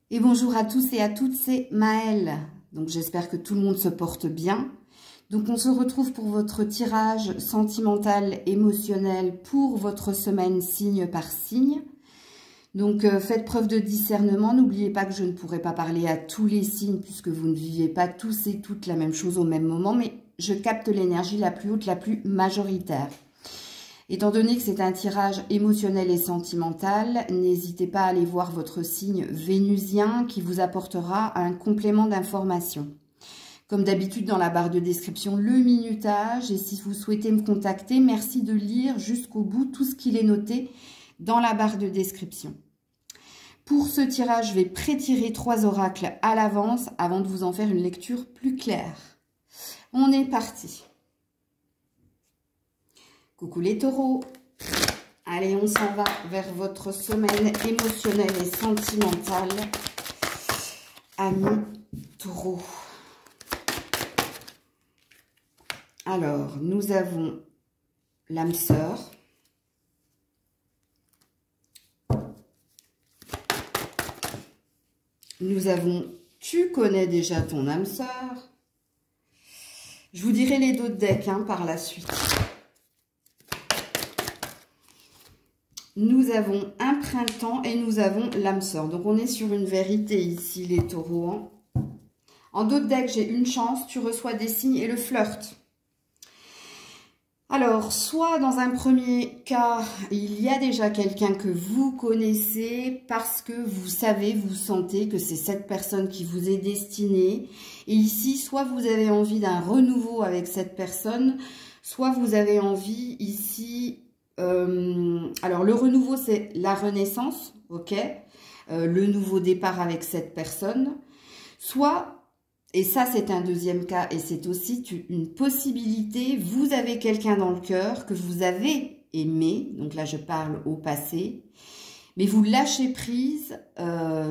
Et bonjour à tous et à toutes, c'est Maëlle. Donc j'espère que tout le monde se porte bien. Donc on se retrouve pour votre tirage sentimental émotionnel pour votre semaine signe par signe. Donc faites preuve de discernement, n'oubliez pas que je ne pourrai pas parler à tous les signes puisque vous ne vivez pas tous et toutes la même chose au même moment, mais je capte l'énergie la plus haute, la plus majoritaire. Étant donné que c'est un tirage émotionnel et sentimental, n'hésitez pas à aller voir votre signe vénusien qui vous apportera un complément d'information. Comme d'habitude dans la barre de description, le minutage. Et si vous souhaitez me contacter, merci de lire jusqu'au bout tout ce qu'il est noté dans la barre de description. Pour ce tirage, je vais pré-tirer 3 oracles à l'avance avant de vous en faire une lecture plus claire. On est parti. Coucou les taureaux, allez on s'en va vers votre semaine émotionnelle et sentimentale, amis taureaux. Alors, nous avons l'âme sœur, nous avons tu connais déjà ton âme sœur, je vous dirai les deux decks par la suite. Nous avons un printemps et nous avons l'âme sœur. Donc, on est sur une vérité ici, les taureaux. En d'autres decks, j'ai une chance, tu reçois des signes et le flirt. Alors, soit dans un premier cas, il y a déjà quelqu'un que vous connaissez parce que vous savez, vous sentez que c'est cette personne qui vous est destinée. Et ici, soit vous avez envie d'un renouveau avec cette personne, soit vous avez envie ici... alors, le renouveau, c'est la renaissance, ok, le nouveau départ avec cette personne. Soit, et ça, c'est un deuxième cas, et c'est aussi une possibilité, vous avez quelqu'un dans le cœur que vous avez aimé, donc là, je parle au passé, mais vous lâchez prise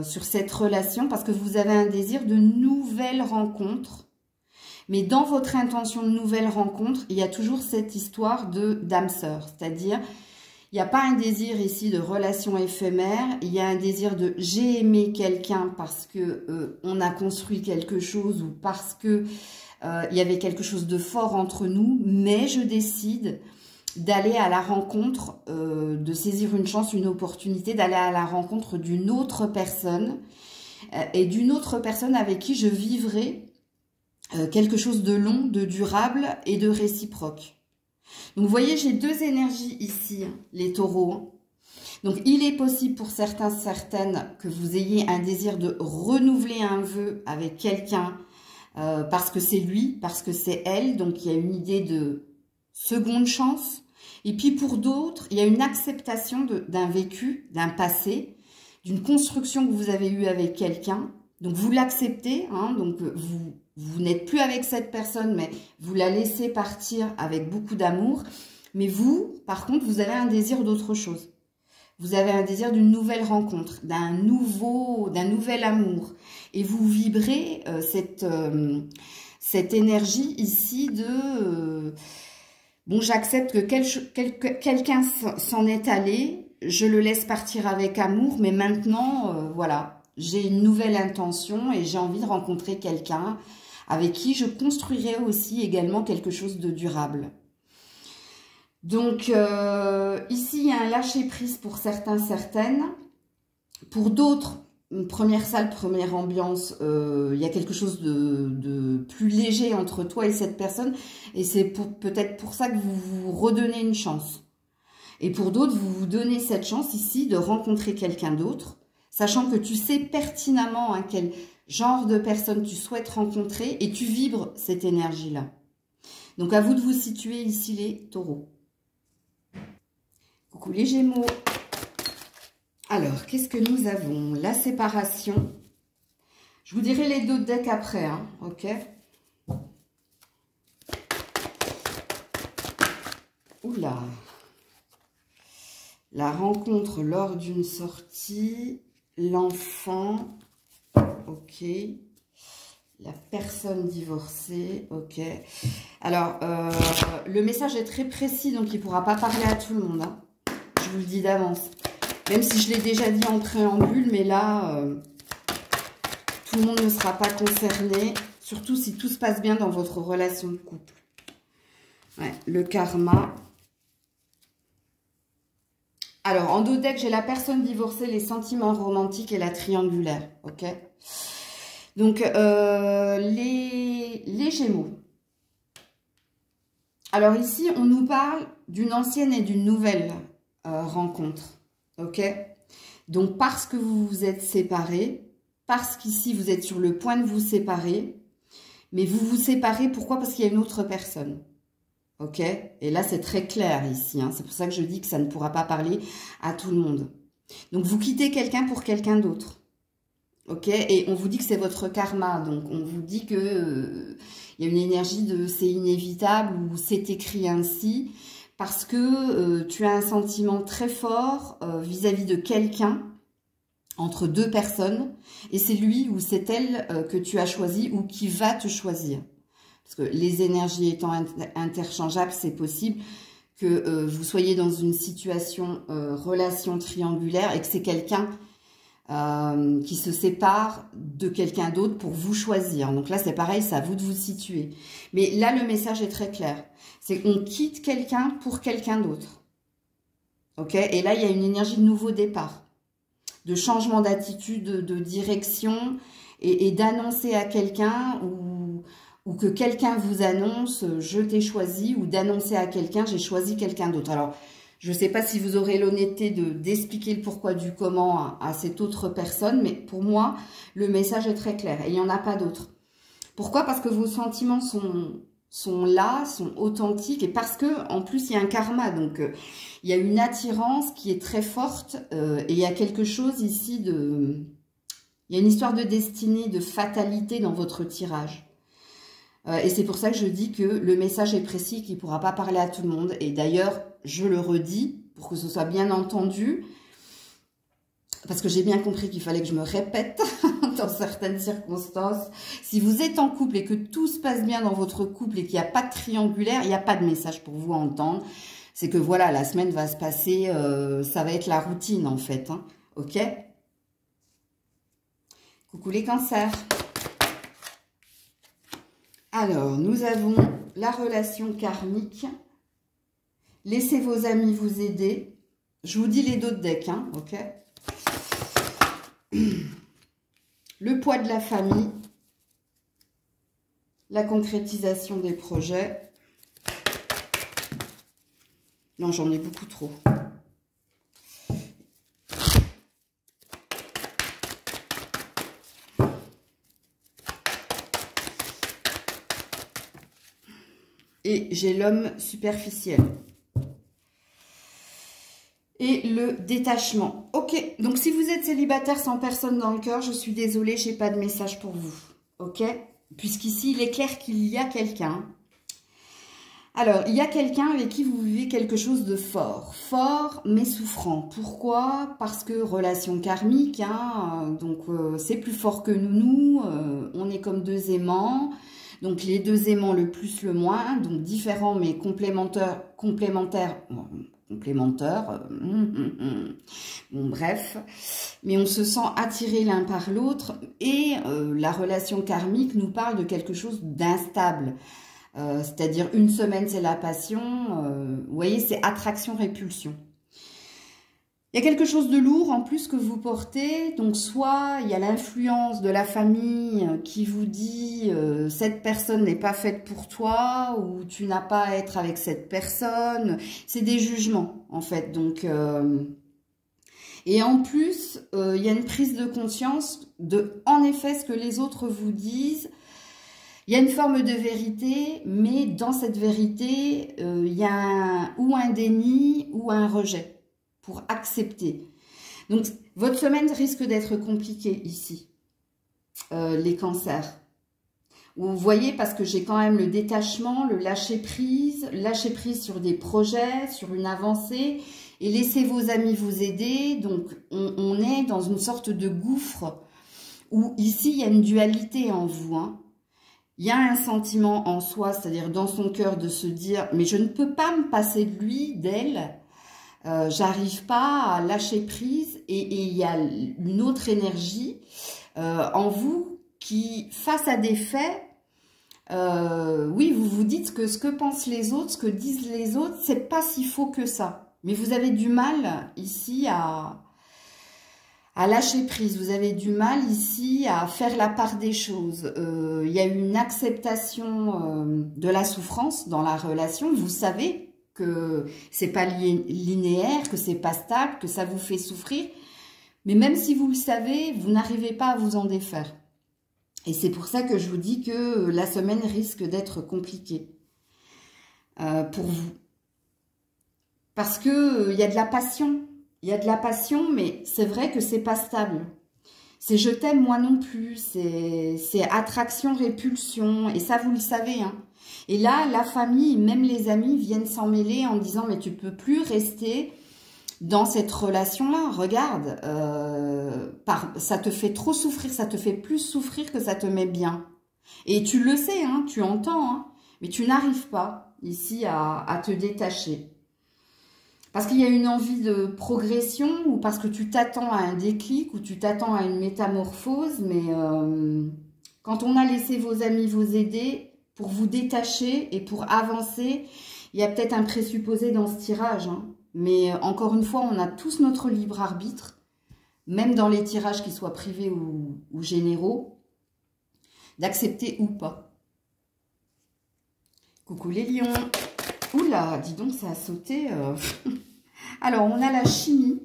sur cette relation parce que vous avez un désir de nouvelles rencontres. Mais dans votre intention de nouvelle rencontre, il y a toujours cette histoire d'âme sœur. C'est-à-dire, il n'y a pas un désir ici de relation éphémère. Il y a un désir de j'ai aimé quelqu'un parce que on a construit quelque chose ou parce que il y avait quelque chose de fort entre nous. Mais je décide d'aller à la rencontre, de saisir une chance, une opportunité, d'aller à la rencontre d'une autre personne et d'une autre personne avec qui je vivrai quelque chose de long, de durable et de réciproque. Donc, vous voyez, j'ai deux énergies ici, les taureaux. Donc, il est possible pour certains, certaines, que vous ayez un désir de renouveler un vœu avec quelqu'un parce que c'est lui, parce que c'est elle. Donc, il y a une idée de seconde chance. Et puis, pour d'autres, il y a une acceptation d'un vécu, d'un passé, d'une construction que vous avez eue avec quelqu'un. Donc, vous l'acceptez, donc vous n'êtes plus avec cette personne, mais vous la laissez partir avec beaucoup d'amour. Mais vous, par contre, vous avez un désir d'autre chose. Vous avez un désir d'une nouvelle rencontre, d'un nouvel amour. Et vous vibrez cette énergie ici de... bon, j'accepte que quelqu'un s'en est allé, je le laisse partir avec amour, mais maintenant, voilà, j'ai une nouvelle intention et j'ai envie de rencontrer quelqu'un avec qui je construirai aussi également quelque chose de durable. Donc, ici, il y a un lâcher-prise pour certains, certaines. Pour d'autres, une première salle, première ambiance, il y a quelque chose de plus léger entre toi et cette personne. Et c'est peut-être pour ça que vous vous redonnez une chance. Et pour d'autres, vous vous donnez cette chance ici de rencontrer quelqu'un d'autre, sachant que tu sais pertinemment quel genre de personne tu souhaites rencontrer et tu vibres cette énergie-là. Donc, à vous de vous situer ici, les taureaux. Coucou les gémeaux. Alors, qu'est-ce que nous avons? La séparation. Je vous dirai les deux decks après, ok? Oula. La rencontre lors d'une sortie. L'enfant. Ok. La personne divorcée. Ok. Alors, le message est très précis, donc il ne pourra pas parler à tout le monde. Je vous le dis d'avance. Même si je l'ai déjà dit en préambule, mais là, tout le monde ne sera pas concerné, surtout si tout se passe bien dans votre relation de couple. Ouais, le karma. Alors, en dos deck, j'ai la personne divorcée, les sentiments romantiques et la triangulaire. Ok. Donc, les Gémeaux. Alors ici, on nous parle d'une ancienne et d'une nouvelle rencontre. Ok. Donc, parce que vous vous êtes séparés, parce qu'ici, vous êtes sur le point de vous séparer, mais vous vous séparez, pourquoi? Parce qu'il y a une autre personne. Ok? Et là, c'est très clair ici. Hein. C'est pour ça que je dis que ça ne pourra pas parler à tout le monde. Donc, vous quittez quelqu'un pour quelqu'un d'autre. Ok? Et on vous dit que c'est votre karma. Donc, on vous dit que il y a une énergie de c'est inévitable ou c'est écrit ainsi. Parce que tu as un sentiment très fort vis-à-vis de quelqu'un entre deux personnes. Et c'est lui ou c'est elle que tu as choisi ou qui va te choisir. Parce que les énergies étant interchangeables, c'est possible que vous soyez dans une situation relation triangulaire et que c'est quelqu'un qui se sépare de quelqu'un d'autre pour vous choisir. Donc là, c'est pareil, c'est à vous de vous situer. Mais là, le message est très clair. C'est qu'on quitte quelqu'un pour quelqu'un d'autre. Ok? Et là, il y a une énergie de nouveau départ, de changement d'attitude, de direction et d'annoncer à quelqu'un ou que quelqu'un vous annonce « je t'ai choisi » ou d'annoncer à quelqu'un « j'ai choisi quelqu'un d'autre ». Alors, je ne sais pas si vous aurez l'honnêteté d'expliquer le pourquoi du comment à cette autre personne, mais pour moi, le message est très clair et il n'y en a pas d'autre. Pourquoi? Parce que vos sentiments sont là, sont authentiques et parce que en plus, il y a un karma. Donc, il y a une attirance qui est très forte et il y a quelque chose ici de... Il y a une histoire de destinée, de fatalité dans votre tirage. Et c'est pour ça que je dis que le message est précis, qu'il ne pourra pas parler à tout le monde. Et d'ailleurs, je le redis pour que ce soit bien entendu, parce que j'ai bien compris qu'il fallait que je me répète dans certaines circonstances. Si vous êtes en couple et que tout se passe bien dans votre couple et qu'il n'y a pas de triangulaire, il n'y a pas de message pour vous à entendre. C'est que voilà, la semaine va se passer, ça va être la routine en fait. Hein, ok? Coucou les cancers. Alors, nous avons la relation karmique. Laissez vos amis vous aider. Je vous dis les deux decks, hein, ok? Le poids de la famille. La concrétisation des projets. Non, j'en ai beaucoup trop. Et j'ai l'homme superficiel. Et le détachement. Ok, donc si vous êtes célibataire sans personne dans le cœur, je suis désolée, je n'ai pas de message pour vous. Ok? Puisqu'ici, il est clair qu'il y a quelqu'un. Alors, il y a quelqu'un avec qui vous vivez quelque chose de fort. Fort, mais souffrant. Pourquoi? Parce que relation karmique, hein, donc c'est plus fort que nous, on est comme deux aimants. Donc, les deux aimants, le plus, le moins. Donc, différents, mais complémentaires. Bon, bref. Mais on se sent attiré l'un par l'autre. Et la relation karmique nous parle de quelque chose d'instable. C'est-à-dire, une semaine, c'est la passion. Vous voyez, c'est attraction-répulsion. Il y a quelque chose de lourd en plus que vous portez, donc soit il y a l'influence de la famille qui vous dit cette personne n'est pas faite pour toi ou tu n'as pas à être avec cette personne. C'est des jugements en fait. Donc, et en plus, il y a une prise de conscience de en effet ce que les autres vous disent. Il y a une forme de vérité, mais dans cette vérité, il y a ou un déni ou un rejet. Pour accepter. Donc, votre semaine risque d'être compliquée ici, les cancers. Vous voyez, parce que j'ai quand même le détachement, le lâcher prise sur des projets, sur une avancée, et laissez vos amis vous aider. Donc, on est dans une sorte de gouffre où ici, il y a une dualité en vous. Hein. Il y a un sentiment en soi, c'est-à-dire dans son cœur de se dire « mais je ne peux pas me passer de lui, d'elle ». J'arrive pas à lâcher prise et il y a une autre énergie en vous qui, face à des faits, oui, vous vous dites que ce que pensent les autres, ce que disent les autres, c'est pas si faux que ça. Mais vous avez du mal ici à lâcher prise. Vous avez du mal ici à faire la part des choses. Il y a une acceptation de la souffrance dans la relation. Vous savez que c'est pas linéaire, que c'est pas stable, que ça vous fait souffrir. Mais même si vous le savez, vous n'arrivez pas à vous en défaire. Et c'est pour ça que je vous dis que la semaine risque d'être compliquée pour vous. Parce que il y a de la passion. Il y a de la passion, mais c'est vrai que c'est pas stable. C'est je t'aime, moi non plus. C'est attraction, répulsion. Et ça, vous le savez. Hein. Et là, la famille, même les amis viennent s'en mêler en disant « Mais tu peux plus rester dans cette relation-là. Regarde, ça te fait trop souffrir. Ça te fait plus souffrir que ça te met bien. » Et tu le sais, hein, tu entends. Hein, mais tu n'arrives pas ici à te détacher. Parce qu'il y a une envie de progression ou parce que tu t'attends à un déclic ou tu t'attends à une métamorphose. Mais quand on a laissé vos amis vous aider pour vous détacher et pour avancer, il y a peut-être un présupposé dans ce tirage. Hein. Mais encore une fois, on a tous notre libre arbitre, même dans les tirages qui soient privés ou généraux, d'accepter ou pas. Coucou les lions. Oula, dis donc, ça a sauté. Alors, on a la chimie.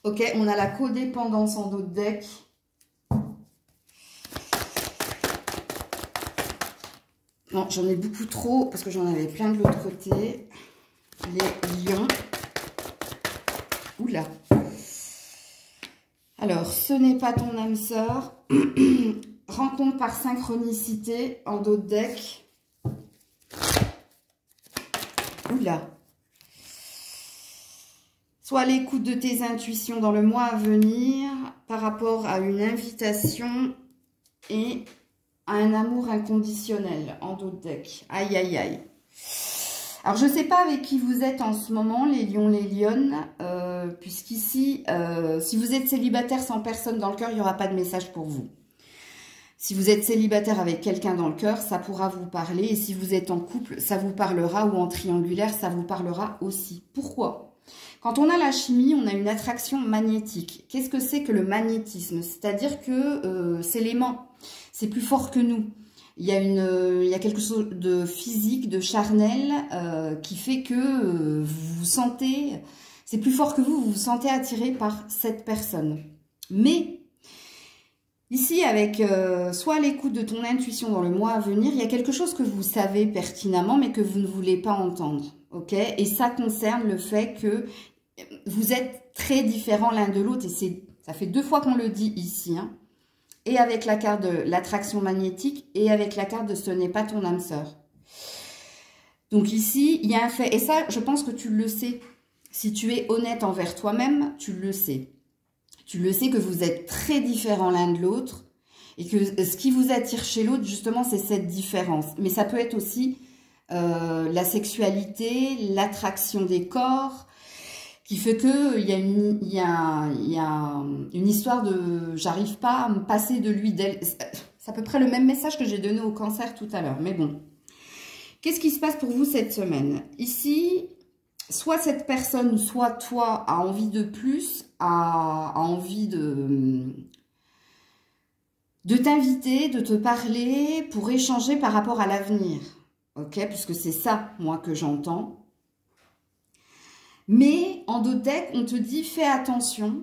Ok, on a la codépendance en dos de deck. Non, j'en ai beaucoup trop parce que j'en avais plein de l'autre côté. Les lions. Oula. Alors, ce n'est pas ton âme sœur. Rencontre par synchronicité en dos de deck. Oula. Sois à l'écoute de tes intuitions dans le mois à venir par rapport à une invitation et à un amour inconditionnel en dos de deck. Aïe, aïe, aïe. Alors, je ne sais pas avec qui vous êtes en ce moment, les lions, les lionnes, puisqu'ici, si vous êtes célibataire sans personne dans le cœur, il n'y aura pas de message pour vous. Si vous êtes célibataire avec quelqu'un dans le cœur, ça pourra vous parler. Et si vous êtes en couple, ça vous parlera. Ou en triangulaire, ça vous parlera aussi. Pourquoi? Quand on a la chimie, on a une attraction magnétique. Qu'est-ce que c'est que le magnétisme? C'est-à-dire que c'est l'aimant. C'est plus fort que nous. Il y a quelque chose de physique, de charnel, qui fait que vous vous sentez... C'est plus fort que vous vous sentez attiré par cette personne. Mais... Ici, avec soit à l'écoute de ton intuition dans le mois à venir, il y a quelque chose que vous savez pertinemment, mais que vous ne voulez pas entendre. Ok? Et ça concerne le fait que vous êtes très différents l'un de l'autre. Et ça fait 2 fois qu'on le dit ici. Hein, et avec la carte de l'attraction magnétique et avec la carte de ce n'est pas ton âme sœur. Donc ici, il y a un fait. Et ça, je pense que tu le sais. Si tu es honnête envers toi-même, tu le sais. Tu le sais que vous êtes très différents l'un de l'autre et que ce qui vous attire chez l'autre, justement, c'est cette différence. Mais ça peut être aussi la sexualité, l'attraction des corps, qui fait qu'il y a une histoire de « j'arrive pas à me passer de lui, d'elle ». C'est à peu près le même message que j'ai donné au cancer tout à l'heure. Mais bon, qu'est-ce qui se passe pour vous cette semaine? Ici... Soit cette personne, soit toi, a envie de plus, a envie de t'inviter, de te parler pour échanger par rapport à l'avenir. Ok? Puisque c'est ça, moi, que j'entends. Mais en dos de deck, on te dit fais attention.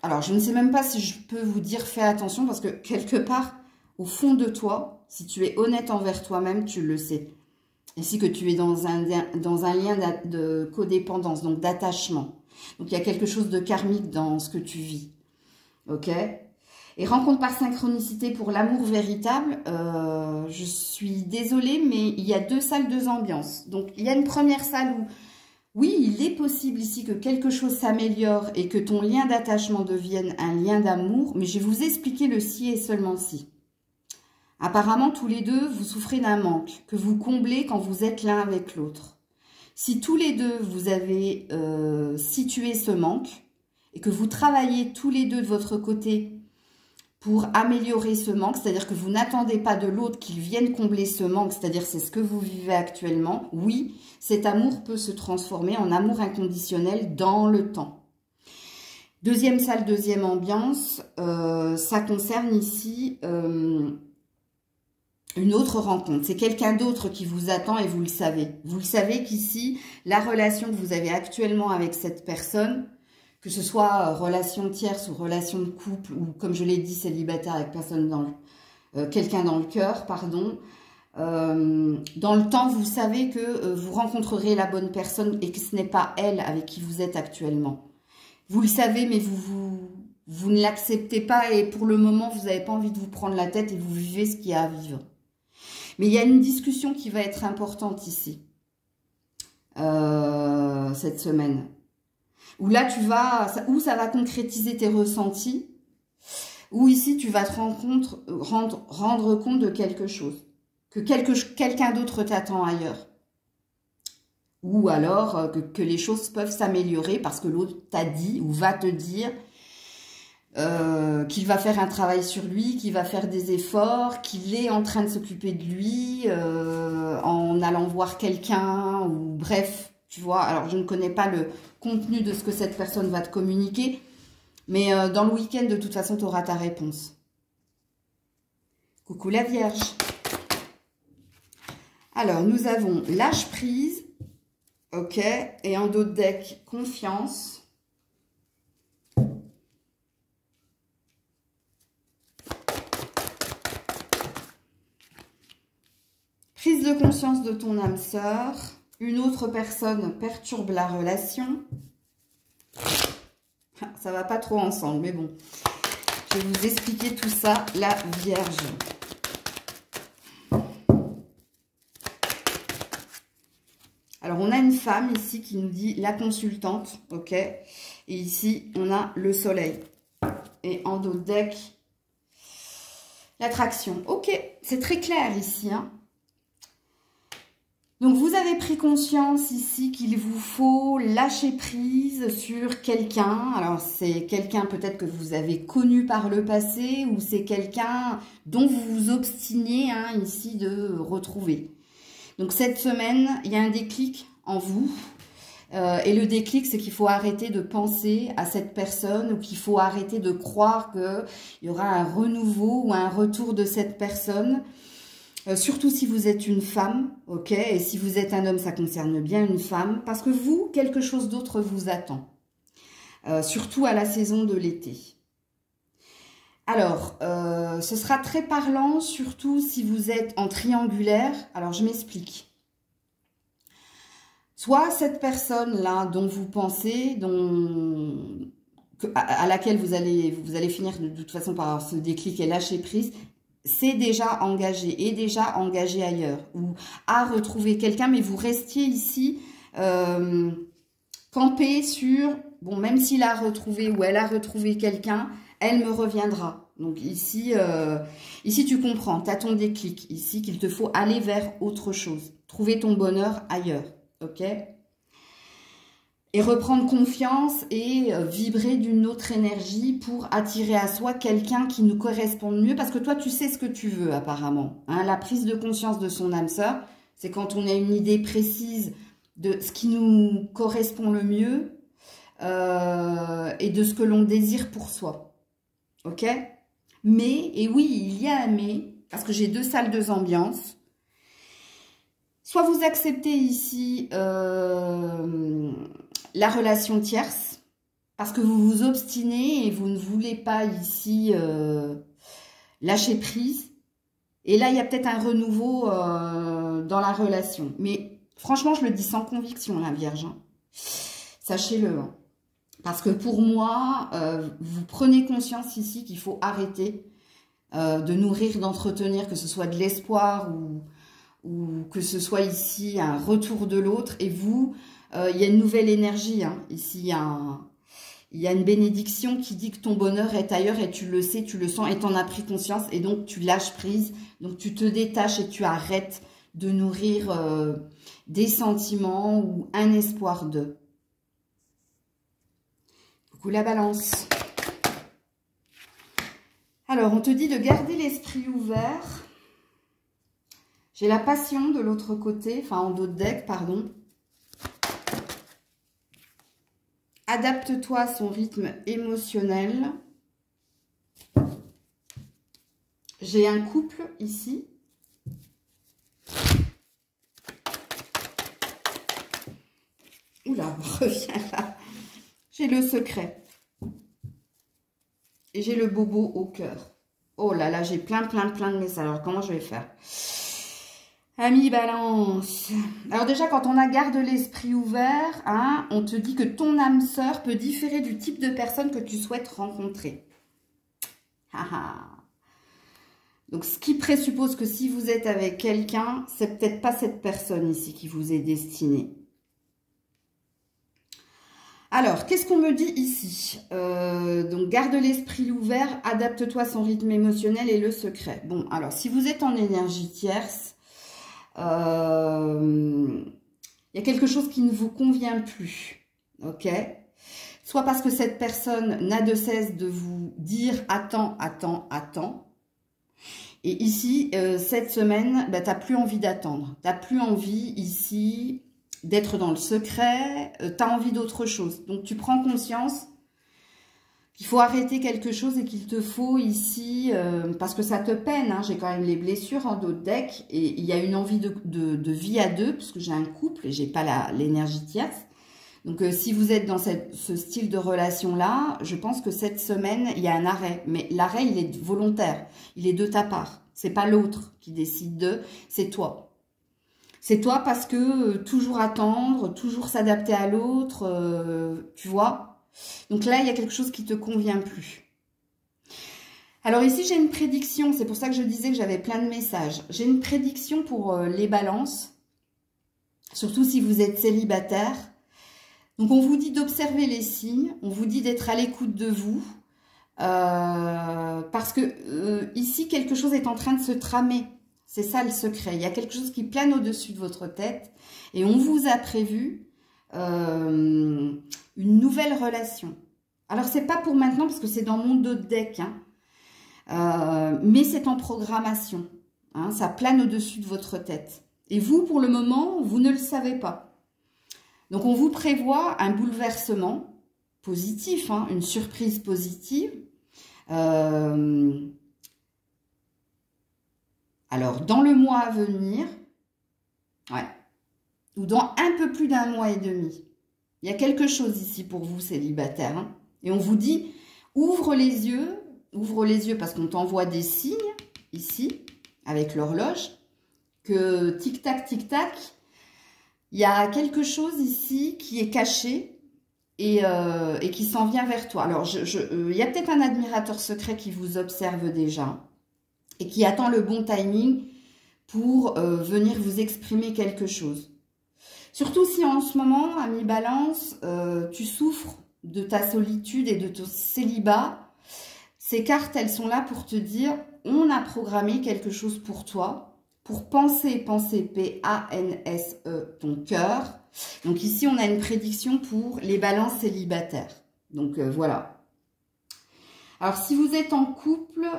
Alors, je ne sais même pas si je peux vous dire fais attention parce que quelque part, au fond de toi, si tu es honnête envers toi-même, tu le sais. Ici que tu es dans un lien de codépendance, donc d'attachement. Donc, il y a quelque chose de karmique dans ce que tu vis. Ok? Et rencontre par synchronicité pour l'amour véritable. Je suis désolée, mais il y a 2 salles, 2 ambiances. Donc, il y a une première salle où, oui, il est possible ici que quelque chose s'améliore et que ton lien d'attachement devienne un lien d'amour. Mais je vais vous expliquer le si et seulement si. Apparemment, tous les deux, vous souffrez d'un manque que vous comblez quand vous êtes l'un avec l'autre. Si tous les deux, vous avez situé ce manque et que vous travaillez tous les deux de votre côté pour améliorer ce manque, c'est-à-dire que vous n'attendez pas de l'autre qu'il vienne combler ce manque, c'est-à-dire c'est ce que vous vivez actuellement. Oui, cet amour peut se transformer en amour inconditionnel dans le temps. Deuxième salle, deuxième ambiance, ça concerne ici une autre rencontre. C'est quelqu'un d'autre qui vous attend et vous le savez. Vous le savez qu'ici, la relation que vous avez actuellement avec cette personne, que ce soit relation tierce ou relation de couple, ou comme je l'ai dit, célibataire avec personne dans quelqu'un dans le cœur, pardon, dans le temps, vous savez que vous rencontrerez la bonne personne et que ce n'est pas elle avec qui vous êtes actuellement. Vous le savez, mais vous ne l'acceptez pas et pour le moment, vous n'avez pas envie de vous prendre la tête et vous vivez ce qu'il y a à vivre. Mais il y a une discussion qui va être importante ici, cette semaine. Où là, où ça va concrétiser tes ressentis, où ici, tu vas te rendre compte de quelque chose. Que quelqu'un d'autre t'attend ailleurs. Ou alors que les choses peuvent s'améliorer parce que l'autre t'a dit ou va te dire qu'il va faire un travail sur lui, qu'il va faire des efforts, qu'il est en train de s'occuper de lui en allant voir quelqu'un ou bref, tu vois. Alors, je ne connais pas le contenu de ce que cette personne va te communiquer, mais dans le week-end, de toute façon, tu auras ta réponse. Coucou la Vierge. Alors, nous avons lâche prise. Ok, et en dos de deck, confiance. Prise de conscience de ton âme sœur. Une autre personne perturbe la relation. Ça va pas trop ensemble, mais bon. Je vais vous expliquer tout ça, la Vierge. Alors, on a une femme ici qui nous dit la consultante, ok. Et ici, on a le soleil. Et en dos de deck, l'attraction. Ok, c'est très clair ici. Hein. Donc, vous avez pris conscience ici qu'il vous faut lâcher prise sur quelqu'un. Alors, c'est quelqu'un peut-être que vous avez connu par le passé ou c'est quelqu'un dont vous vous obstinez hein, ici de retrouver. Donc, cette semaine, il y a un déclic en vous. Et le déclic, c'est qu'il faut arrêter de penser à cette personne ou qu'il faut arrêter de croire qu'il y aura un renouveau ou un retour de cette personne. Surtout si vous êtes une femme, ok? Et si vous êtes un homme, ça concerne bien une femme. Parce que vous, quelque chose d'autre vous attend. Surtout à la saison de l'été. Alors, ce sera très parlant, surtout si vous êtes en triangulaire. Alors, je m'explique. Soit cette personne-là dont vous pensez, à laquelle vous allez finir de toute façon par ce déclic et lâcher prise, c'est déjà engagé, est déjà engagé ailleurs. Ou a retrouvé quelqu'un, mais vous restiez ici campé sur, bon, même s'il a retrouvé ou elle a retrouvé quelqu'un, elle me reviendra. Donc ici, ici tu comprends, tu as ton déclic ici qu'il te faut aller vers autre chose. Trouver ton bonheur ailleurs, ok? Et reprendre confiance et vibrer d'une autre énergie pour attirer à soi quelqu'un qui nous corresponde mieux. Parce que toi, tu sais ce que tu veux apparemment. Hein, la prise de conscience de son âme sœur, c'est quand on a une idée précise de ce qui nous correspond le mieux et de ce que l'on désire pour soi. Ok? Mais, et oui, il y a un mais, parce que j'ai deux salles, deux ambiances. Soit vous acceptez ici la relation tierce, parce que vous vous obstinez et vous ne voulez pas ici lâcher prise. Et là, il y a peut-être un renouveau dans la relation. Mais franchement, je le dis sans conviction, la Vierge. Hein. Sachez-le. Hein. Parce que pour moi, vous prenez conscience ici qu'il faut arrêter de nourrir, d'entretenir, que ce soit de l'espoir ou que ce soit ici un retour de l'autre. Et vous, il y a une nouvelle énergie. Hein. Ici, il y a une bénédiction qui dit que ton bonheur est ailleurs et tu le sais, tu le sens et tu en as pris conscience. Et donc, tu lâches prise. Donc, tu te détaches et tu arrêtes de nourrir des sentiments ou un espoir d'eux. Coucou la Balance. Alors, on te dit de garder l'esprit ouvert. J'ai la passion de l'autre côté, enfin en dos de deck, pardon. Adapte-toi à son rythme émotionnel. J'ai un couple ici. Oula, reviens là. J'ai le secret. Et j'ai le bobo au cœur. Oh là là, j'ai plein de messages. Alors, comment je vais faire? Ami Balance. Alors déjà, quand on a garde l'esprit ouvert, hein, on te dit que ton âme sœur peut différer du type de personne que tu souhaites rencontrer. Donc, ce qui présuppose que si vous êtes avec quelqu'un, c'est peut-être pas cette personne ici qui vous est destinée. Alors, qu'est-ce qu'on me dit ici? Donc, garde l'esprit ouvert, adapte-toi à son rythme émotionnel et le secret. Bon, alors, si vous êtes en énergie tierce, il y a quelque chose qui ne vous convient plus, ok? Soit parce que cette personne n'a de cesse de vous dire « attends ». Et ici, cette semaine, bah, tu n'as plus envie d'attendre. Tu n'as plus envie ici d'être dans le secret. Tu as envie d'autre chose. Donc, tu prends conscience qu'il faut arrêter quelque chose et qu'il te faut ici, parce que ça te peine. Hein, j'ai quand même les blessures en dos de deck. Et il y a une envie de vie à deux, parce que j'ai un couple et j'ai pas l'énergie tierce. Donc, si vous êtes dans ce style de relation-là, je pense que cette semaine, il y a un arrêt. Mais l'arrêt, il est volontaire. Il est de ta part. C'est pas l'autre qui décide de, c'est toi. C'est toi parce que toujours attendre, toujours s'adapter à l'autre, tu vois. Donc là, il y a quelque chose qui te convient plus. Alors ici, j'ai une prédiction. C'est pour ça que je disais que j'avais plein de messages. J'ai une prédiction pour les balances. Surtout si vous êtes célibataire. Donc, on vous dit d'observer les signes, on vous dit d'être à l'écoute de vous, parce que ici, quelque chose est en train de se tramer. C'est ça le secret. Il y a quelque chose qui plane au-dessus de votre tête et on vous a prévu une nouvelle relation. Alors, c'est pas pour maintenant parce que c'est dans mon dos de deck, hein, mais c'est en programmation. Hein, ça plane au-dessus de votre tête. Et vous, pour le moment, vous ne le savez pas. Donc, on vous prévoit un bouleversement positif, hein, une surprise positive. Alors, dans le mois à venir, ouais, ou dans un peu plus d'un mois et demi, il y a quelque chose ici pour vous, célibataires. Hein, et on vous dit, ouvre les yeux parce qu'on t'envoie des signes, ici, avec l'horloge, que tic-tac, il y a quelque chose ici qui est caché et qui s'en vient vers toi. Alors, il y a peut-être un admirateur secret qui vous observe déjà et qui attend le bon timing pour venir vous exprimer quelque chose. Surtout si en ce moment, ami Balance, tu souffres de ta solitude et de ton célibat. Ces cartes, elles sont là pour te dire, on a programmé quelque chose pour toi. Pour penser, P-A-N-S-E, ton cœur. Donc ici, on a une prédiction pour les balances célibataires. Donc voilà. Alors si vous êtes en couple,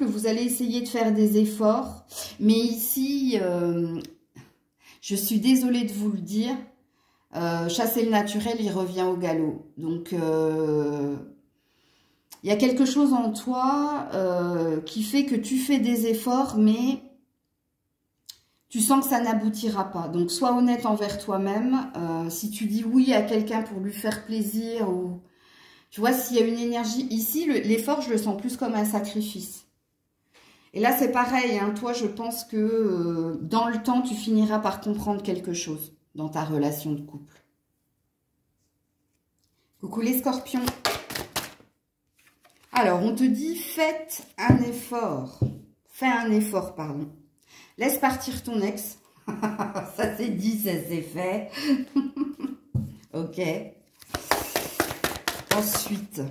vous allez essayer de faire des efforts. Mais ici, je suis désolée de vous le dire, chasser le naturel, il revient au galop. Donc il y a quelque chose en toi qui fait que tu fais des efforts, mais tu sens que ça n'aboutira pas. Donc, sois honnête envers toi-même. Si tu dis oui à quelqu'un pour lui faire plaisir, ou tu vois, s'il y a une énergie ici, l'effort, je le sens plus comme un sacrifice. Et là, c'est pareil. Hein, toi, je pense que dans le temps, tu finiras par comprendre quelque chose dans ta relation de couple. Coucou les scorpions. Alors, on te dit, faites un effort. Fais un effort, pardon. Laisse partir ton ex. Ça c'est dit, ça c'est fait. Ok. Ensuite,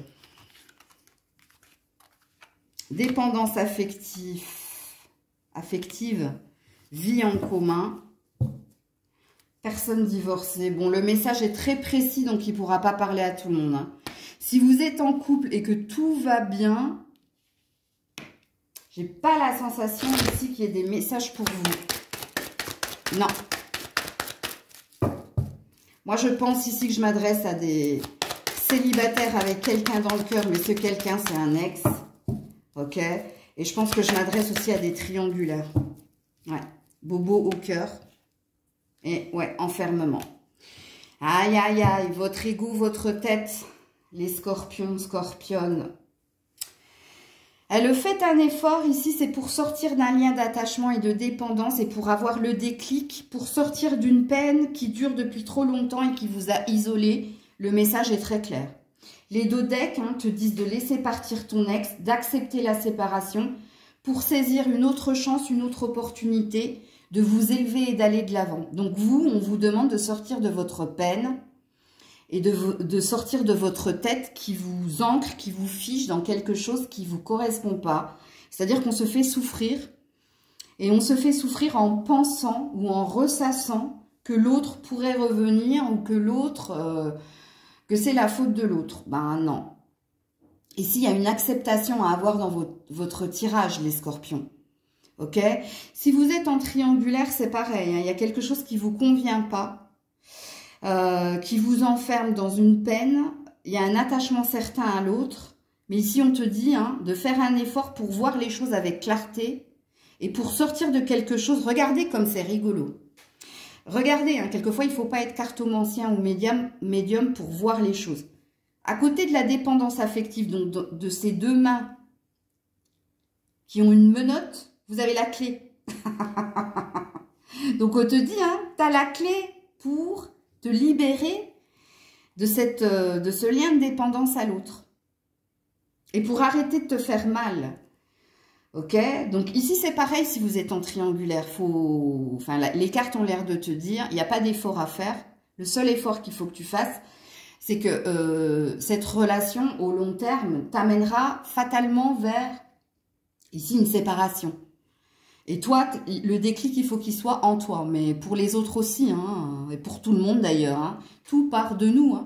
dépendance affective, vie en commun, personne divorcée. Bon, le message est très précis, donc il ne pourra pas parler à tout le monde. Hein. Si vous êtes en couple et que tout va bien, J'ai pas la sensation ici qu'il y ait des messages pour vous. Non. Moi, je pense ici que je m'adresse à des célibataires avec quelqu'un dans le cœur, mais ce quelqu'un, c'est un ex. Ok? Et je pense que je m'adresse aussi à des triangulaires. Ouais. Bobo au cœur. Et ouais, enfermement. Aïe, aïe, aïe. Votre ego, votre tête. Les scorpions, scorpionnes. Elle fait un effort ici, c'est pour sortir d'un lien d'attachement et de dépendance et pour avoir le déclic, pour sortir d'une peine qui dure depuis trop longtemps et qui vous a isolé. Le message est très clair. Les deux decks te disent de laisser partir ton ex, d'accepter la séparation pour saisir une autre chance, une autre opportunité, de vous élever et d'aller de l'avant. Donc vous, on vous demande de sortir de votre peine et de sortir de votre tête qui vous ancre, qui vous fiche dans quelque chose qui ne vous correspond pas. C'est-à-dire qu'on se fait souffrir, et on se fait souffrir en pensant ou en ressassant que l'autre pourrait revenir ou que l'autre, que c'est la faute de l'autre. Ben non. Ici, il y a une acceptation à avoir dans votre tirage, les scorpions. Ok? Si vous êtes en triangulaire, c'est pareil. Il y a quelque chose qui ne vous convient pas. Qui vous enferme dans une peine, il y a un attachement certain à l'autre, mais ici on te dit de faire un effort pour voir les choses avec clarté et pour sortir de quelque chose. Regardez comme c'est rigolo. Regardez, quelquefois il ne faut pas être cartomancien ou médium pour voir les choses. À côté de la dépendance affective, donc de ces deux mains qui ont une menotte, vous avez la clé. Donc on te dit, tu as la clé pour te libérer de ce lien de dépendance à l'autre. Et pour arrêter de te faire mal. Ok? Donc ici, c'est pareil si vous êtes en triangulaire. Les cartes ont l'air de te dire, il n'y a pas d'effort à faire. Le seul effort qu'il faut que tu fasses, c'est que cette relation, au long terme, t'amènera fatalement vers, ici, une séparation. Et toi, le déclic, il faut qu'il soit en toi. Mais pour les autres aussi, et pour tout le monde d'ailleurs. Tout part de nous.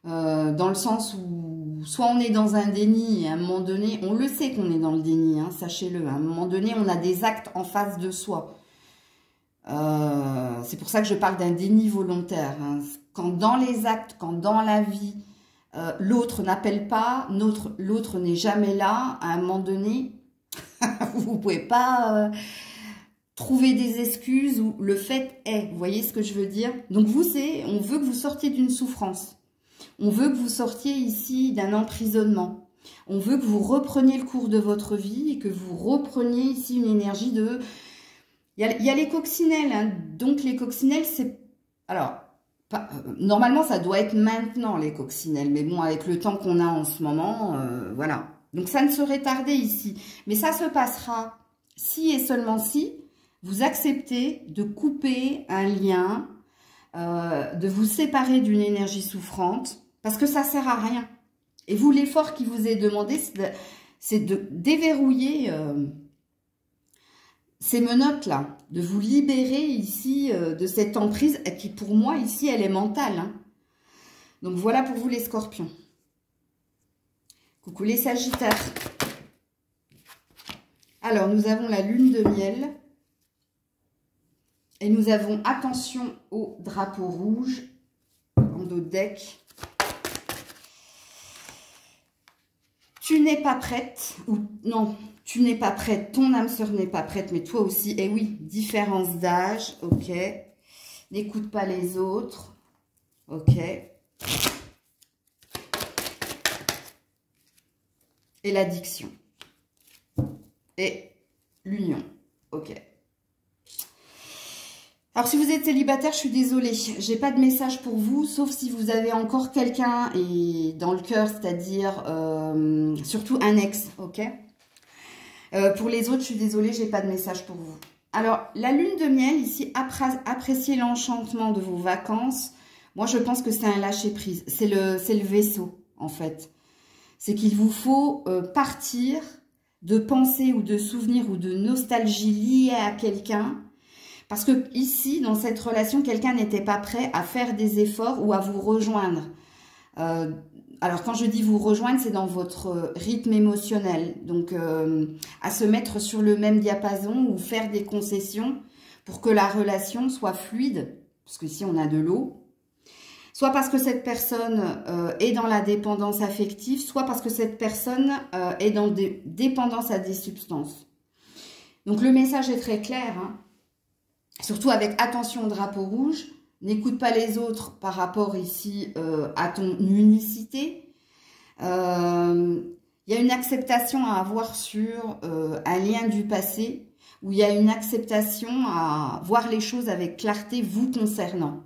Dans le sens où, soit on est dans un déni, et à un moment donné, on le sait qu'on est dans le déni, sachez-le. À un moment donné, on a des actes en face de soi. C'est pour ça que je parle d'un déni volontaire. Quand dans les actes, quand dans la vie, l'autre n'appelle pas, l'autre n'est jamais là, à un moment donné... Vous ne pouvez pas trouver des excuses ou le fait est. Vous voyez ce que je veux dire? Donc vous, on veut que vous sortiez d'une souffrance. On veut que vous sortiez ici d'un emprisonnement. On veut que vous repreniez le cours de votre vie et que vous repreniez ici une énergie de... Il y a les coccinelles. Donc les coccinelles, c'est... Alors, normalement, ça doit être maintenant les coccinelles. Mais bon, avec le temps qu'on a en ce moment, voilà. Donc, ça ne serait tardé ici. Mais ça se passera si et seulement si vous acceptez de couper un lien, de vous séparer d'une énergie souffrante, parce que ça ne sert à rien. Et vous, l'effort qui vous est demandé, c'est de déverrouiller ces menottes-là, de vous libérer ici de cette emprise qui, pour moi, ici, elle est mentale. Donc, voilà pour vous les scorpions. Coucou les sagittaires. Alors, nous avons la lune de miel. Et nous avons, attention au drapeau rouge, en dos de deck. Tu n'es pas prête, ou non, tu n'es pas prête, ton âme sœur n'est pas prête, mais toi aussi, eh oui, différence d'âge, ok. N'écoute pas les autres, ok. Et l'addiction. Et l'union. Ok. Alors, si vous êtes célibataire, je suis désolée. J'ai pas de message pour vous, sauf si vous avez encore quelqu'un et dans le cœur, c'est-à-dire surtout un ex, ok. Pour les autres, je suis désolée, j'ai pas de message pour vous. Alors, la lune de miel, ici, appréciez l'enchantement de vos vacances. Moi, je pense que c'est un lâcher-prise. C'est le vaisseau, en fait. C'est qu'il vous faut partir de pensées ou de souvenirs ou de nostalgie liées à quelqu'un. Parce que ici, dans cette relation, quelqu'un n'était pas prêt à faire des efforts ou à vous rejoindre. alors quand je dis vous rejoindre, c'est dans votre rythme émotionnel. Donc à se mettre sur le même diapason ou faire des concessions pour que la relation soit fluide. Parce qu'ici on a de l'eau. Soit parce que cette personne est dans la dépendance affective, soit parce que cette personne est dans des dépendances à des substances. Donc le message est très clair, hein. Surtout avec attention au drapeau rouge. N'écoute pas les autres par rapport ici à ton unicité. Il y a une acceptation à avoir sur un lien du passé, où il y a une acceptation à voir les choses avec clarté vous concernant.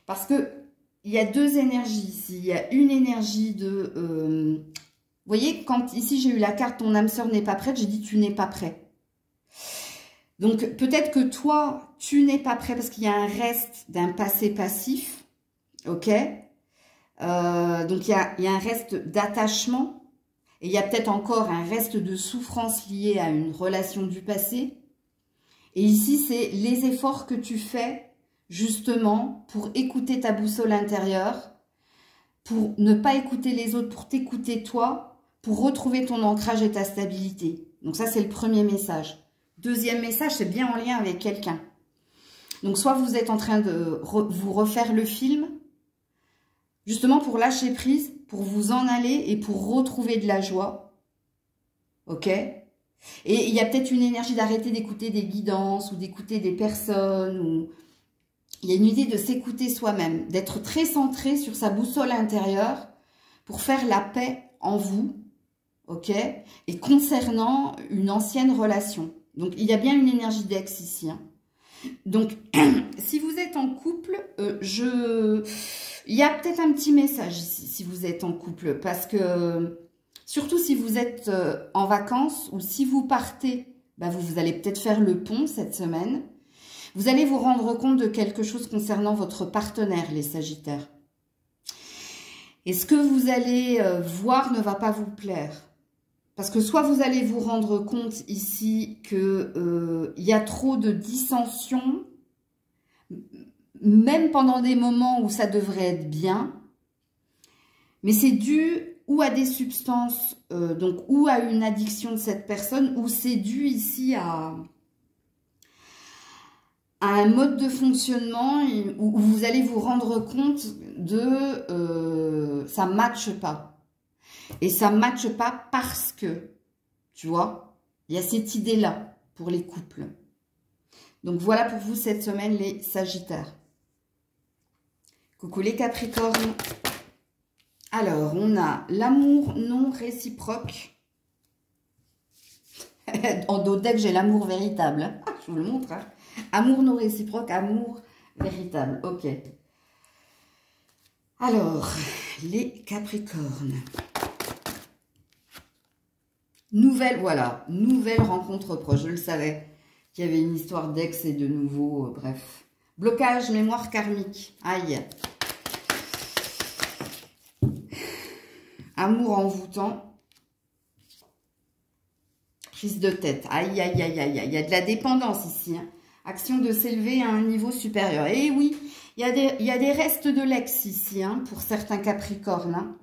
Parce que il y a deux énergies ici. Il y a une énergie de... vous voyez, quand ici j'ai eu la carte « Ton âme sœur n'est pas prête », j'ai dit « Tu n'es pas prêt ». Donc peut-être que toi, tu n'es pas prêt parce qu'il y a un reste d'un passé passif. Ok, donc il y a un reste d'attachement. Et il y a peut-être encore un reste de souffrance lié à une relation du passé. Et ici, c'est les efforts que tu fais justement pour écouter ta boussole intérieure, pour ne pas écouter les autres, pour t'écouter toi, pour retrouver ton ancrage et ta stabilité. Donc ça, c'est le premier message. Deuxième message, c'est bien en lien avec quelqu'un. Donc soit vous êtes en train de vous refaire le film, justement pour lâcher prise, pour vous en aller et pour retrouver de la joie. Ok ? Et il y a peut-être une énergie d'arrêter d'écouter des guidances ou d'écouter des personnes. Ou... il y a une idée de s'écouter soi-même, d'être très centré sur sa boussole intérieure pour faire la paix en vous. Ok ? Et concernant une ancienne relation. Donc, il y a bien une énergie d'ex ici. Hein. Donc, si vous êtes en couple, il y a peut-être un petit message ici, si vous êtes en couple. Parce que, surtout si vous êtes en vacances ou si vous partez, bah vous allez peut-être faire le pont cette semaine. Vous allez vous rendre compte de quelque chose concernant votre partenaire, les Sagittaires. Et ce que vous allez voir ne va pas vous plaire. Parce que soit vous allez vous rendre compte ici qu'il y a trop de dissensions, même pendant des moments où ça devrait être bien, mais c'est dû ou à des substances, donc ou à une addiction de cette personne, ou c'est dû ici à un mode de fonctionnement où vous allez vous rendre compte de ça ne matche pas. Et ça ne matche pas parce que, tu vois, il y a cette idée-là pour les couples. Donc voilà pour vous cette semaine les Sagittaires. Coucou les Capricornes. Alors, on a l'amour non réciproque. En dos deck, j'ai l'amour véritable. Ah, je vous le montre. Hein. Amour non réciproque, amour véritable. Ok. Alors, les Capricornes. Nouvelle rencontre proche. Je le savais qu'il y avait une histoire d'ex et de nouveau, bref. Blocage, mémoire karmique. Aïe. Amour envoûtant. Prise de tête. Aïe, aïe, aïe, aïe, aïe. Il y a de la dépendance ici. Hein. Action de s'élever à un niveau supérieur. Et oui, il y a des restes de l'ex ici, hein, pour certains Capricornes. Hein.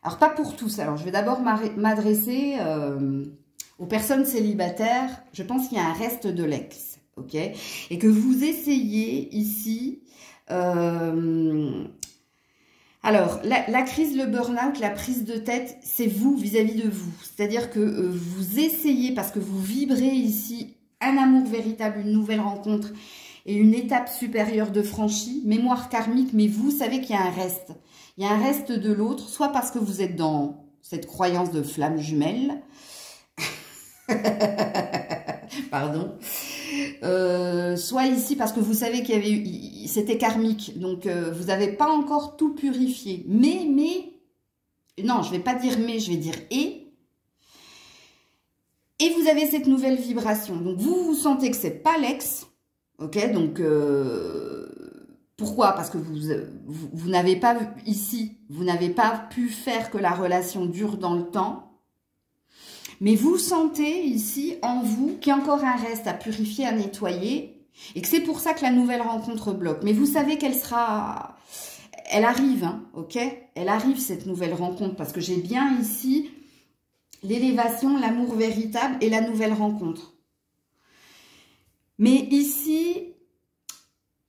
Alors, pas pour tous. Alors, je vais d'abord m'adresser aux personnes célibataires. Je pense qu'il y a un reste de l'ex, ok? Et que vous essayez ici... alors, la crise, le burn-out, la prise de tête, c'est vous vis-à-vis de vous. C'est-à-dire que vous essayez, parce que vous vibrez ici un amour véritable, une nouvelle rencontre et une étape supérieure de franchie, mémoire karmique, mais vous savez qu'il y a un reste. Il y a un reste de l'autre, soit parce que vous êtes dans cette croyance de flamme jumelle, pardon, soit ici parce que vous savez qu'il y avait eu, c'était karmique, donc vous n'avez pas encore tout purifié. Mais, non, je ne vais pas dire mais, je vais dire et vous avez cette nouvelle vibration. Donc vous sentez que c'est pas l'ex, ok, donc... pourquoi? Parce que vous n'avez pas ici, vous n'avez pas pu faire que la relation dure dans le temps. Mais vous sentez ici, en vous, qu'il y a encore un reste à purifier, à nettoyer. Et que c'est pour ça que la nouvelle rencontre bloque. Mais vous savez qu'elle sera elle arrive, hein, ok? Elle arrive, cette nouvelle rencontre, parce que j'ai bien ici l'élévation, l'amour véritable et la nouvelle rencontre. Mais ici,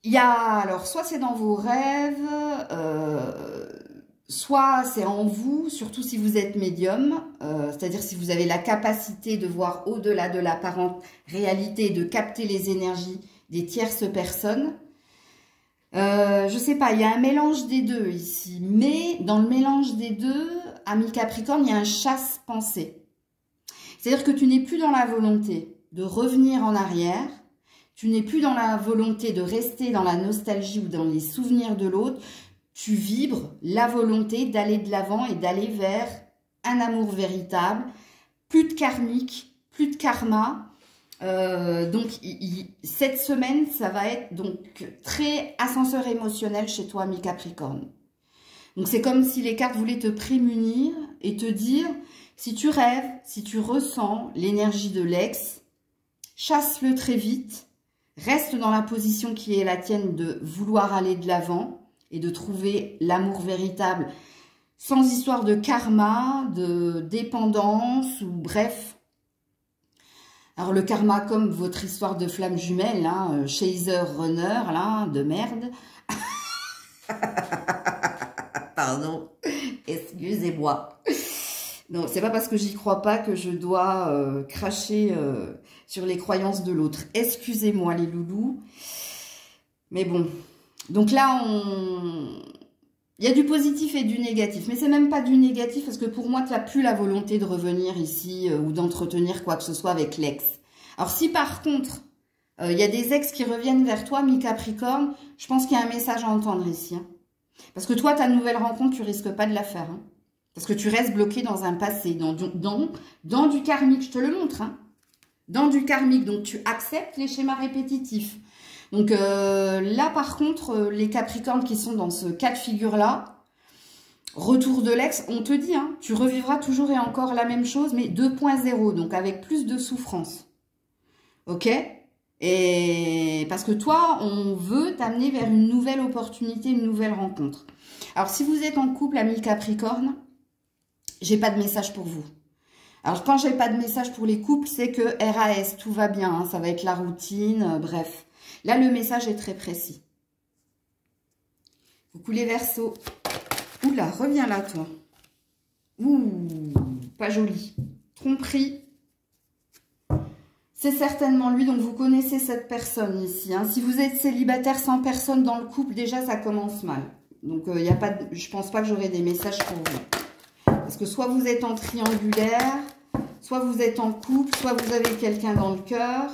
il y a, alors, soit c'est dans vos rêves, soit c'est en vous, surtout si vous êtes médium, c'est-à-dire si vous avez la capacité de voir au-delà de l'apparente réalité, de capter les énergies des tierces personnes. Je sais pas, il y a un mélange des deux ici, mais dans le mélange des deux, ami Capricorne, il y a un chasse-pensée. C'est-à-dire que tu n'es plus dans la volonté de revenir en arrière, tu n'es plus dans la volonté de rester dans la nostalgie ou dans les souvenirs de l'autre, tu vibres la volonté d'aller de l'avant et d'aller vers un amour véritable, plus de karmique, plus de karma. Donc, cette semaine, ça va être donc très ascenseur émotionnel chez toi, ami Capricorne. Donc, c'est comme si les cartes voulaient te prémunir et te dire, si tu rêves, si tu ressens l'énergie de l'ex, chasse-le très vite, reste dans la position qui est la tienne de vouloir aller de l'avant et de trouver l'amour véritable sans histoire de karma, de dépendance ou bref. Alors le karma comme votre histoire de flamme jumelle, hein, chaser runner, là, de merde. Pardon, excusez-moi. Non, c'est pas parce que j'y crois pas que je dois cracher sur les croyances de l'autre. Excusez-moi les loulous. Mais bon, donc là, il y a du positif et du négatif. Mais c'est même pas du négatif parce que pour moi, tu n'as plus la volonté de revenir ici ou d'entretenir quoi que ce soit avec l'ex. Alors si par contre, il y a des ex qui reviennent vers toi, mi-Capricorne, je pense qu'il y a un message à entendre ici. Hein. Parce que toi, ta nouvelle rencontre, tu risques pas de la faire. Hein. Parce que tu restes bloqué dans un passé, dans du karmique, je te le montre. Hein. Dans du karmique, donc tu acceptes les schémas répétitifs. Donc là, par contre, les Capricornes qui sont dans ce cas de figure-là, retour de l'ex, on te dit, hein, tu revivras toujours et encore la même chose, mais 2.0, donc avec plus de souffrance. Ok? Et parce que toi, on veut t'amener vers une nouvelle opportunité, une nouvelle rencontre. Alors, si vous êtes en couple, ami Capricorne, j'ai pas de message pour vous. Alors, quand j'ai pas de message pour les couples, c'est que RAS, tout va bien, hein, ça va être la routine, bref. Là, le message est très précis. Coucou les Verseaux. Oula, reviens là, toi. Ouh, pas joli. Tromperie. C'est certainement lui, donc vous connaissez cette personne ici. Hein. Si vous êtes célibataire sans personne dans le couple, déjà, ça commence mal. Donc, y a pas de, je pense pas que j'aurai des messages pour vous. Parce que soit vous êtes en triangulaire, soit vous êtes en couple, soit vous avez quelqu'un dans le cœur.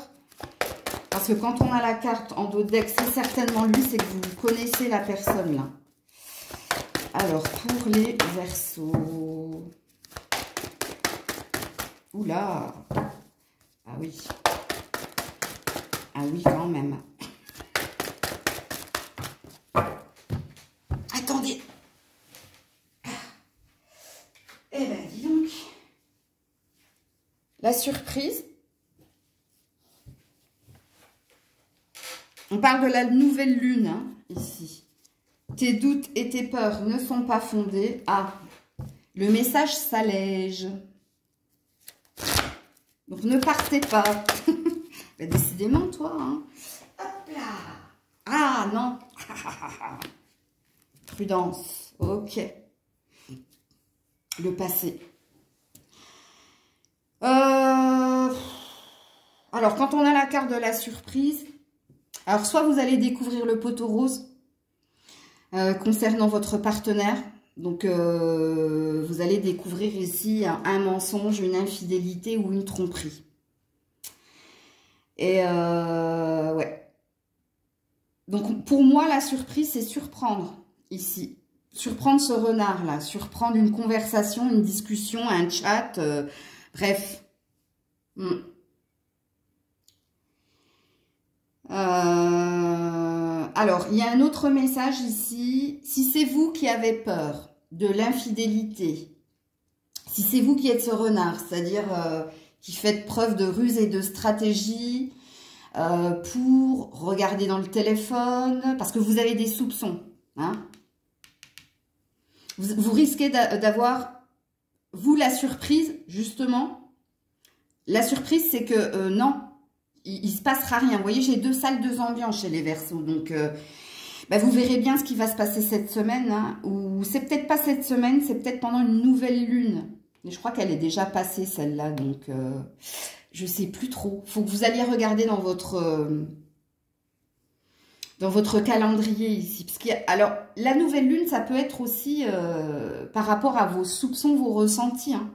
Parce que quand on a la carte en dos de deck, c'est certainement lui, c'est que vous connaissez la personne là. Alors, pour les Verseaux. Oula. Ah oui. Ah oui, quand même. Attendez. Eh ben, dis donc. La surprise. On parle de la nouvelle lune, hein, ici. Tes doutes et tes peurs ne sont pas fondés. Ah, le message s'allège. Donc, ne partez pas. Bah, décidément, toi. Hein. Hop là. Ah, non. Prudence. Ok. Le passé. Alors, quand on a la carte de la surprise, alors soit vous allez découvrir le poteau rose concernant votre partenaire. Donc, vous allez découvrir ici un mensonge, une infidélité ou une tromperie. Et ouais. Donc, pour moi, la surprise, c'est surprendre ici. Surprendre ce renard-là. Surprendre une conversation, une discussion, un chat. Bref. Alors, il y a un autre message ici. Si c'est vous qui avez peur de l'infidélité, si c'est vous qui êtes ce renard, c'est-à-dire qui faites preuve de ruse et de stratégie pour regarder dans le téléphone, parce que vous avez des soupçons, hein, Vous risquez d'avoir, vous, la surprise, justement. La surprise, c'est que non, il se passera rien. Vous voyez, j'ai 2 salles, 2 ambiances chez les Verseaux. Donc, vous verrez bien ce qui va se passer cette semaine. Hein, ou c'est peut-être pas cette semaine, c'est peut-être pendant une nouvelle lune. Mais je crois qu'elle est déjà passée, celle-là. Donc, je sais plus trop. Faut que vous alliez regarder dans votre calendrier ici. Parce que, alors, la nouvelle lune, ça peut être aussi par rapport à vos soupçons, vos ressentis. Hein.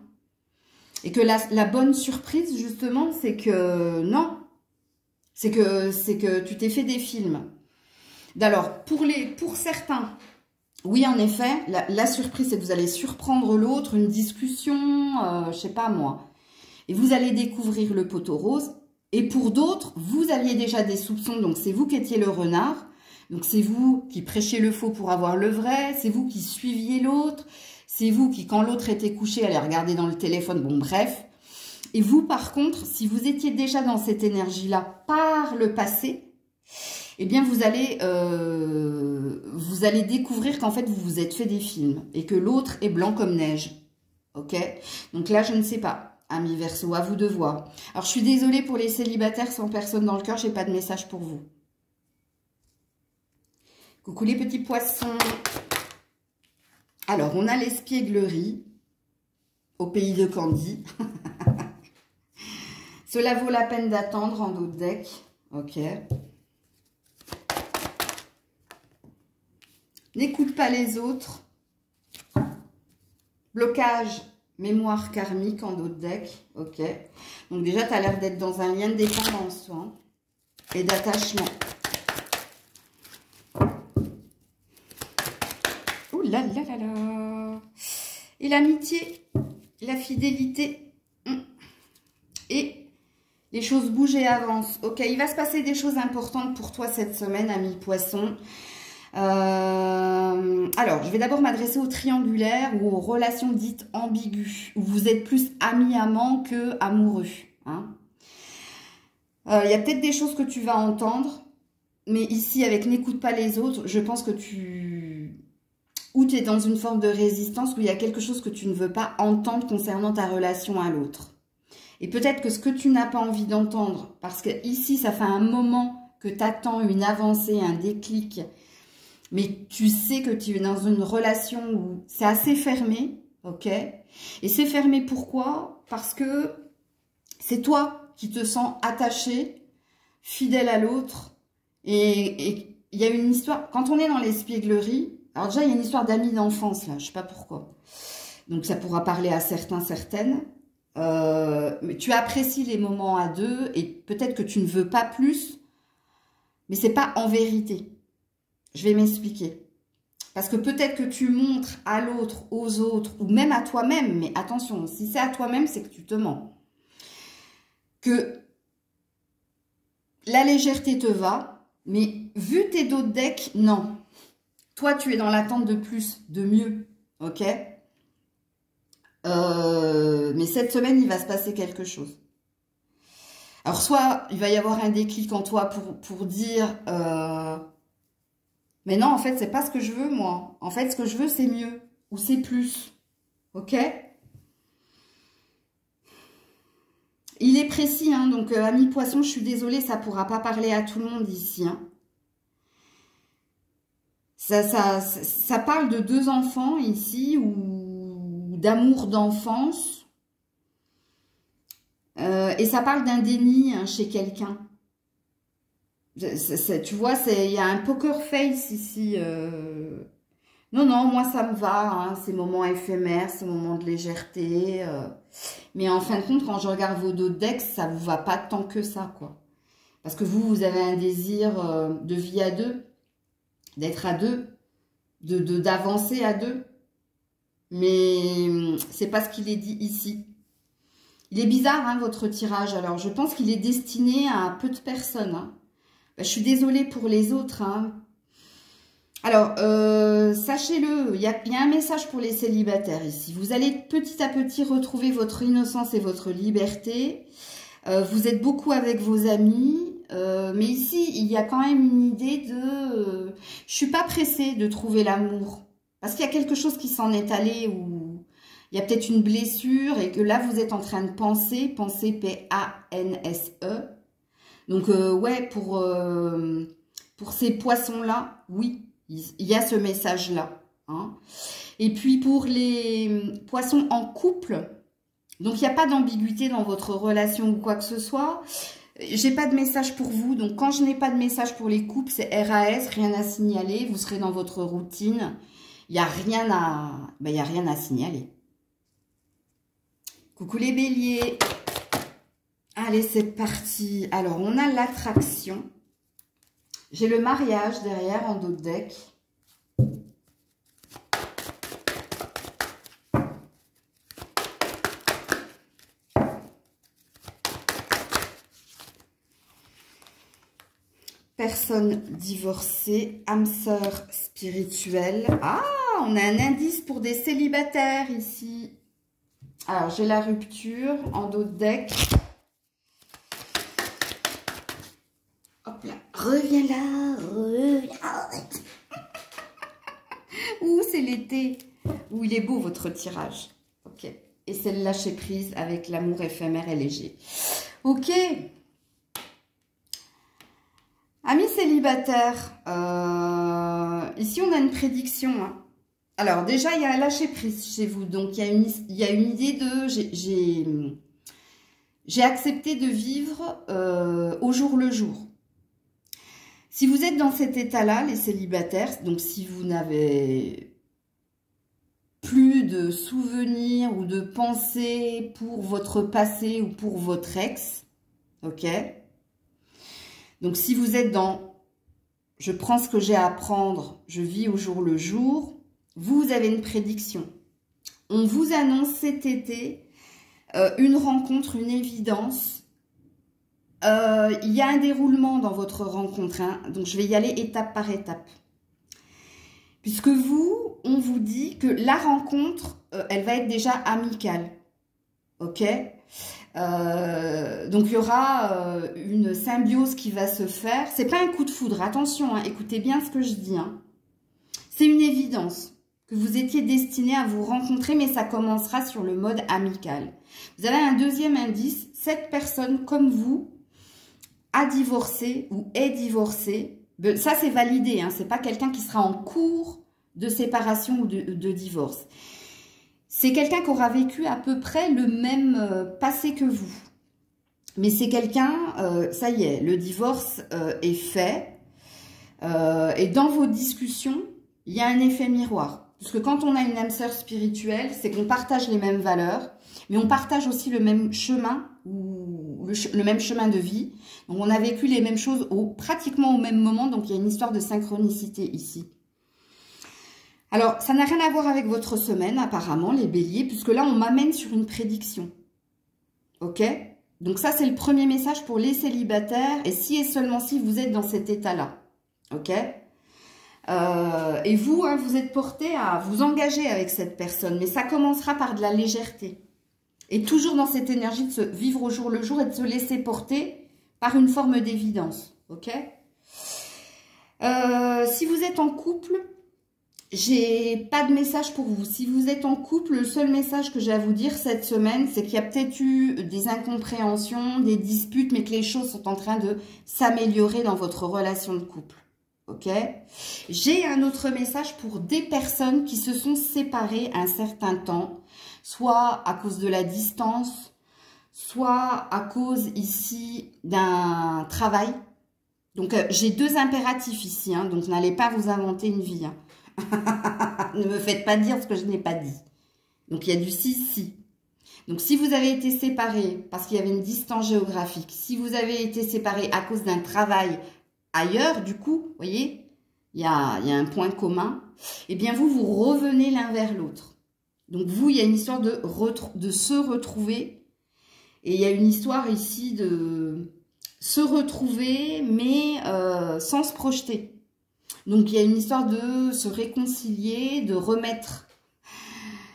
Et que la bonne surprise, justement, c'est que non. C'est que tu t'es fait des films. Alors, pour certains, oui, en effet, la surprise, c'est que vous allez surprendre l'autre, une discussion, je sais pas moi. Et vous allez découvrir le poteau rose. Et pour d'autres, vous aviez déjà des soupçons, donc c'est vous qui étiez le renard. Donc c'est vous qui prêchiez le faux pour avoir le vrai, c'est vous qui suiviez l'autre, c'est vous qui, quand l'autre était couché, allait regarder dans le téléphone, bon bref. Et vous, par contre, si vous étiez déjà dans cette énergie-là par le passé, eh bien vous allez découvrir qu'en fait vous vous êtes fait des films et que l'autre est blanc comme neige. Ok? Donc là, je ne sais pas. Amis Verseau, à vous de voir. Alors, je suis désolée pour les célibataires sans personne dans le cœur, j'ai pas de message pour vous. Coucou les petits poissons. Alors, on a l'espièglerie au pays de Candy. Cela vaut la peine d'attendre en dos de deck. Ok. N'écoute pas les autres. Blocage. Mémoire karmique en dos de deck, ok. Donc déjà, tu as l'air d'être dans un lien de dépendance, toi, hein, et d'attachement. Ouh là là là là. Et l'amitié, la fidélité, et les choses bougent et avancent. Ok, il va se passer des choses importantes pour toi cette semaine, ami poisson. Alors, je vais d'abord m'adresser au triangulaire ou aux relations dites ambiguës, où vous êtes plus ami-amant que amoureux. Hein. Il y a peut-être des choses que tu vas entendre, mais ici, avec n'écoute pas les autres, je pense que tu es dans une forme de résistance, où il y a quelque chose que tu ne veux pas entendre concernant ta relation à l'autre. Et peut-être que ce que tu n'as pas envie d'entendre, parce que ici, ça fait un moment que tu attends une avancée, un déclic, mais tu sais que tu es dans une relation où c'est assez fermé, ok? Et c'est fermé pourquoi? Parce que c'est toi qui te sens attaché, fidèle à l'autre. Et il y a une histoire, quand on est dans l'espièglerie, alors déjà il y a une histoire d'amis d'enfance là, je sais pas pourquoi. Donc ça pourra parler à certains, certaines. Mais tu apprécies les moments à deux et peut-être que tu ne veux pas plus, mais c'est pas en vérité. Je vais m'expliquer. Parce que peut-être que tu montres à l'autre, aux autres, ou même à toi-même, mais attention, si c'est à toi-même, c'est que tu te mens. Que la légèreté te va, mais vu tes dos de deck, non. Toi, tu es dans l'attente de plus, de mieux, ok? Mais cette semaine, il va se passer quelque chose. Alors, soit il va y avoir un déclic en toi pour dire... mais non, en fait, c'est pas ce que je veux, moi. En fait, ce que je veux, c'est mieux. Ou c'est plus. Ok? Il est précis, hein. Donc, ami poisson, je suis désolée, ça pourra pas parler à tout le monde ici. Hein. Ça parle de 2 enfants ici, ou d'amour d'enfance. Et ça parle d'un déni hein, chez quelqu'un. Tu vois, il y a un poker face ici. Non, non, moi ça me va, hein, ces moments éphémères, ces moments de légèreté. Mais en fin de compte, quand je regarde vos dos de deck, ça vous va pas tant que ça, quoi. Parce que vous avez un désir de vie à deux, d'être à deux, d'avancer à deux. Mais c'est pas ce qu'il est dit ici. Il est bizarre, hein, votre tirage. Alors, je pense qu'il est destiné à peu de personnes, hein. Je suis désolée pour les autres. Hein. Alors, sachez-le, il y a un message pour les célibataires ici. Vous allez petit à petit retrouver votre innocence et votre liberté. Vous êtes beaucoup avec vos amis. Mais ici, il y a quand même une idée de... je suis pas pressée de trouver l'amour. Parce qu'il y a quelque chose qui s'en est allé ou il y a peut-être une blessure et que là, vous êtes en train de penser P-A-N-S-E. Donc, ouais, pour ces poissons-là, oui, il y a ce message-là. Hein. Et puis, pour les poissons en couple, donc il n'y a pas d'ambiguïté dans votre relation ou quoi que ce soit. J'ai pas de message pour vous. Donc, quand je n'ai pas de message pour les couples, c'est RAS, rien à signaler. Vous serez dans votre routine. Il n'y a rien à signaler. Coucou les béliers. Allez, c'est parti. Alors, on a l'attraction. J'ai le mariage derrière en dos de deck. Personne divorcée, âme sœur spirituelle. Ah, on a un indice pour des célibataires ici. Alors, j'ai la rupture en dos de deck. Hop là, reviens là, reviens. Ouh, c'est l'été. Ouh, il est beau votre tirage. Ok. Et c'est le lâcher prise avec l'amour éphémère et léger. Ok. Amis célibataires, ici on a une prédiction. Hein. Alors déjà, il y a un lâcher prise chez vous. Donc, il y a une idée de... J'ai accepté de vivre au jour le jour. Si vous êtes dans cet état-là, les célibataires, donc si vous n'avez plus de souvenirs ou de pensées pour votre passé ou pour votre ex, ok ? Donc, si vous êtes dans « je prends ce que j'ai à apprendre, je vis au jour le jour », vous avez une prédiction. On vous annonce cet été une rencontre, une évidence. Il y a un déroulement dans votre rencontre, hein, donc je vais y aller étape par étape. Puisque vous, on vous dit que la rencontre, elle va être déjà amicale. Ok ? Donc, il y aura une symbiose qui va se faire. C'est pas un coup de foudre, attention, hein, écoutez bien ce que je dis. Hein. C'est une évidence que vous étiez destiné à vous rencontrer, mais ça commencera sur le mode amical. Vous avez un deuxième indice, cette personne comme vous a divorcé ou est divorcée. Ça, c'est validé, hein, c'est pas quelqu'un qui sera en cours de séparation ou de divorce. C'est quelqu'un qui aura vécu à peu près le même passé que vous. Mais c'est quelqu'un, ça y est, le divorce est fait. Et dans vos discussions, il y a un effet miroir. Parce que quand on a une âme sœur spirituelle, c'est qu'on partage les mêmes valeurs, mais on partage aussi le même chemin, ou le même chemin de vie. Donc on a vécu les mêmes choses pratiquement au même moment, donc il y a une histoire de synchronicité ici. Alors, ça n'a rien à voir avec votre semaine, apparemment, les béliers, puisque là, on m'amène sur une prédiction. Ok? Donc ça, c'est le premier message pour les célibataires, et si et seulement si vous êtes dans cet état-là. Ok? Et vous, hein, vous êtes porté à vous engager avec cette personne, mais ça commencera par de la légèreté. Et toujours dans cette énergie de se vivre au jour le jour et de se laisser porter par une forme d'évidence. Ok? Si vous êtes en couple... J'ai pas de message pour vous. Si vous êtes en couple, le seul message que j'ai à vous dire cette semaine, c'est qu'il y a peut-être eu des incompréhensions, des disputes, mais que les choses sont en train de s'améliorer dans votre relation de couple. Ok? J'ai un autre message pour des personnes qui se sont séparées un certain temps, soit à cause de la distance, soit à cause ici d'un travail. Donc, j'ai deux impératifs ici, hein, donc n'allez pas vous inventer une vie, hein. Ne me faites pas dire ce que je n'ai pas dit. Donc, il y a du si. Donc, si vous avez été séparés parce qu'il y avait une distance géographique, si vous avez été séparés à cause d'un travail ailleurs, du coup, vous voyez, il y a un point commun, eh bien, vous revenez l'un vers l'autre. Donc, vous, il y a une histoire de se retrouver. Et il y a une histoire ici de se retrouver, mais sans se projeter. Donc, il y a une histoire de se réconcilier, de remettre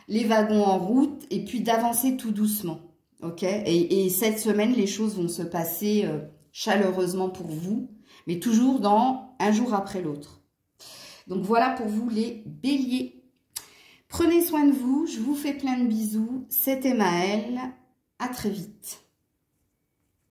les wagons en route et puis d'avancer tout doucement. Ok? Et cette semaine, les choses vont se passer chaleureusement pour vous, mais toujours dans un jour après l'autre. Donc, voilà pour vous les béliers. Prenez soin de vous, je vous fais plein de bisous. C'était Maëlle, à très vite.